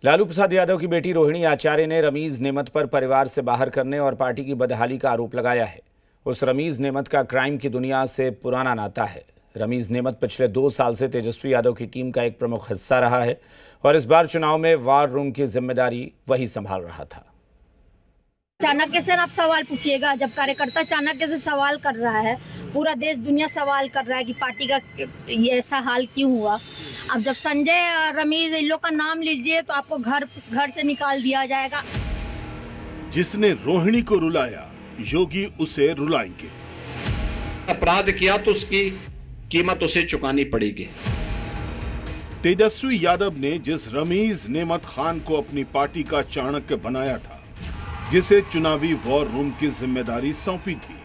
लालू प्रसाद यादव की बेटी रोहिणी आचार्य ने रमीज नेमत पर परिवार से बाहर करने और पार्टी की बदहाली का आरोप लगाया है। उस रमीज नेमत का क्राइम की दुनिया से पुराना नाता है। रमीज नेमत पिछले 2 साल से तेजस्वी यादव की टीम का एक प्रमुख हिस्सा रहा है और इस बार चुनाव में वार रूम की जिम्मेदारी वही संभाल रहा था। चाणक्य से आप सवाल पूछिएगा, जब कार्यकर्ता चाणक्य से सवाल कर रहा है, पूरा देश दुनिया सवाल कर रहा है कि पार्टी का ये ऐसा हाल क्यों हुआ। अब जब संजय रमीज इन लोग का नाम लीजिए तो आपको घर से निकाल दिया जाएगा। जिसने रोहिणी को रुलाया, योगी उसे रुलाएंगे। अपराध किया तो उसकी कीमत उसे चुकानी पड़ेगी। तेजस्वी यादव ने जिस रमीज नेमत खान को अपनी पार्टी का चाणक्य बनाया था, जिसे चुनावी वॉर रूम की जिम्मेदारी सौंपी थी,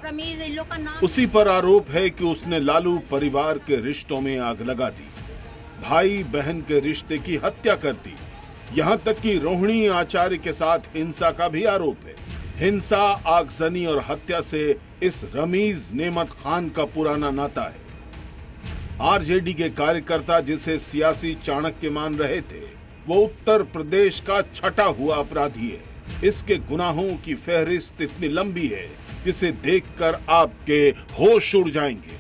रमीज इन लोग का नाम, उसी पर आरोप है कि उसने लालू परिवार के रिश्तों में आग लगा दी, भाई बहन के रिश्ते की हत्या कर दी। यहाँ तक कि रोहिणी आचार्य के साथ हिंसा का भी आरोप है। हिंसा, आगजनी और हत्या से इस रमीज नेमत खान का पुराना नाता है। आरजेडी के कार्यकर्ता जिसे सियासी चाणक्य मान रहे थे, वो उत्तर प्रदेश का छठा हुआ अपराधी है। इसके गुनाहों की फहरिस्त इतनी लंबी है जिसे देखकर आपके होश उड़ जाएंगे।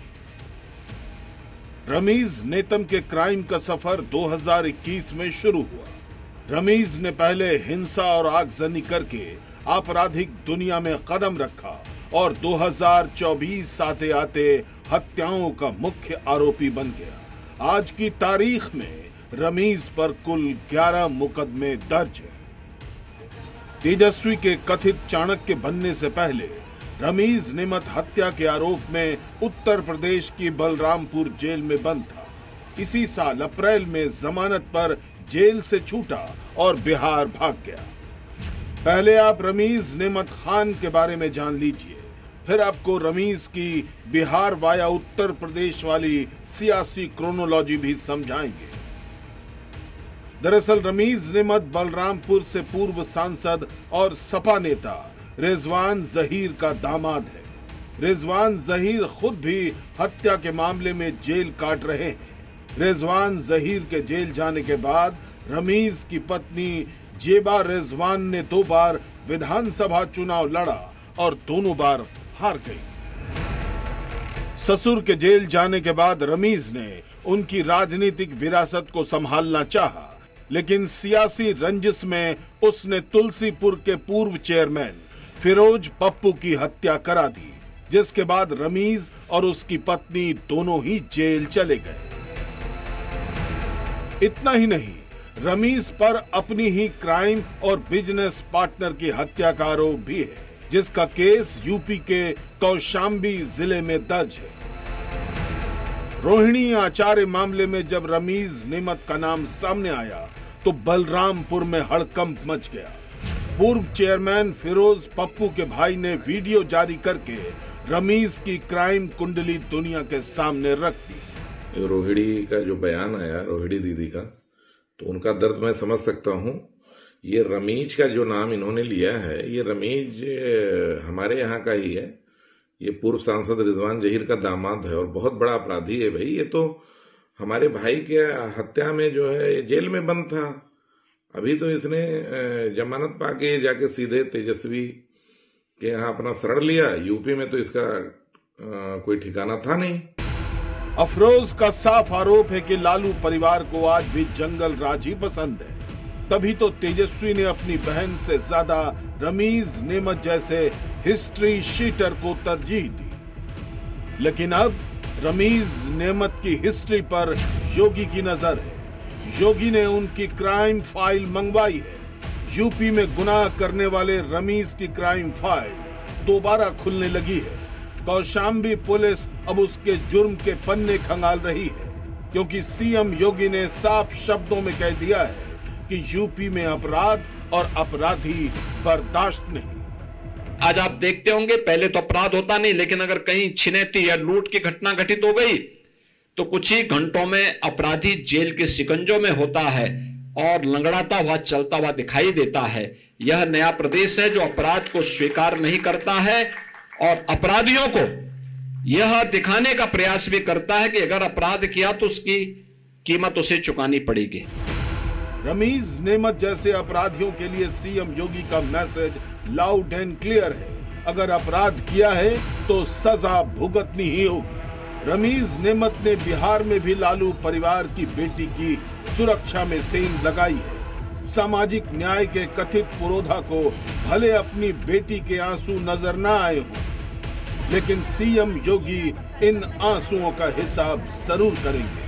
रमीज नेतम के क्राइम का सफर 2021 में शुरू हुआ। रमीज ने पहले हिंसा और आगजनी करके आपराधिक दुनिया में कदम रखा और 2024 आते आते हत्याओं का मुख्य आरोपी बन गया। आज की तारीख में रमीज पर कुल 11 मुकदमे दर्ज है। तेजस्वी के कथित चाणक्य बनने से पहले रमीज नेमत हत्या के आरोप में उत्तर प्रदेश की बलरामपुर जेल में बंद था। इसी साल अप्रैल में जमानत पर जेल से छूटा और बिहार भाग गया। पहले आप रमीज नेमत खान के बारे में जान लीजिए, फिर आपको रमीज की बिहार वाया उत्तर प्रदेश वाली सियासी क्रोनोलॉजी भी समझाएंगे। दरअसल रमीज नेमत बलरामपुर से पूर्व सांसद और सपा नेता रिजवान जहीर का दामाद है। रिजवान जहीर खुद भी हत्या के मामले में जेल काट रहे हैं। रिजवान जहीर के जेल जाने के बाद रमीज की पत्नी जेबा रिजवान ने 2 बार विधानसभा चुनाव लड़ा और दोनों बार हार गई। ससुर के जेल जाने के बाद रमीज ने उनकी राजनीतिक विरासत को संभालना चाहा, लेकिन सियासी रंजिश में उसने तुलसीपुर के पूर्व चेयरमैन फिरोज पप्पू की हत्या करा दी, जिसके बाद रमीज और उसकी पत्नी दोनों ही जेल चले गए। इतना ही नहीं, रमीज पर अपनी ही क्राइम और बिजनेस पार्टनर की हत्या का आरोप भी है, जिसका केस यूपी के कौशाम्बी जिले में दर्ज है। रोहिणी आचार्य मामले में जब रमीज नेमत का नाम सामने आया तो बलरामपुर में हड़कंप मच गया। पूर्व चेयरमैन फिरोज पप्पू के भाई ने वीडियो जारी करके रमीज की क्राइम कुंडली दुनिया के सामने रख दी। रोहिणी का जो बयान आया, रोहिणी दीदी का, तो उनका दर्द मैं समझ सकता हूँ। ये रमीज का जो नाम इन्होंने लिया है, ये रमीज हमारे यहाँ का ही है। ये पूर्व सांसद रिजवान जहीर का दामाद है और बहुत बड़ा अपराधी है भाई। ये तो हमारे भाई के हत्या में जो है जेल में बंद था। अभी तो इसने जमानत पाके जाके सीधे तेजस्वी के यहाँ अपना शरण लिया। यूपी में तो इसका कोई ठिकाना था नहीं। अफरोज का साफ आरोप है कि लालू परिवार को आज भी जंगल राज ही पसंद है। तभी तो तेजस्वी ने अपनी बहन से ज्यादा रमीज नेमत जैसे हिस्ट्री शीटर को तरजीह दी। लेकिन अब रमीज नेमत की हिस्ट्री पर योगी की नजर है। योगी ने उनकी क्राइम फाइल मंगवाई है। यूपी में गुनाह करने वाले रमीज की क्राइम फाइल दोबारा खुलने लगी है। कौशाम्बी पुलिस अब उसके जुर्म के पन्ने खंगाल रही है, क्योंकि सीएम योगी ने साफ शब्दों में कह दिया है कि यूपी में अपराध और अपराधी बर्दाश्त नहीं। आज आप देखते होंगे, पहले तो अपराध होता नहीं, लेकिन अगर कहीं छिनैती या लूट की घटना घटित हो गई तो कुछ ही घंटों में अपराधी जेल के शिकंजों में होता है और लंगड़ाता हुआ चलता हुआ दिखाई देता है। यह नया प्रदेश है जो अपराध को स्वीकार नहीं करता है और अपराधियों को यह दिखाने का प्रयास भी करता है कि अगर अपराध किया तो उसकी कीमत उसे चुकानी पड़ेगी। रमीज नेमत जैसे अपराधियों के लिए सीएम योगी का मैसेज लाउड एंड क्लियर है। अगर अपराध किया है तो सजा भुगतनी ही होगी। रमीज नेमत ने बिहार में भी लालू परिवार की बेटी की सुरक्षा में सेंध लगाई है। सामाजिक न्याय के कथित पुरोधा को भले अपनी बेटी के आंसू नजर न आए हों, लेकिन सीएम योगी इन आंसुओं का हिसाब जरूर करेंगे।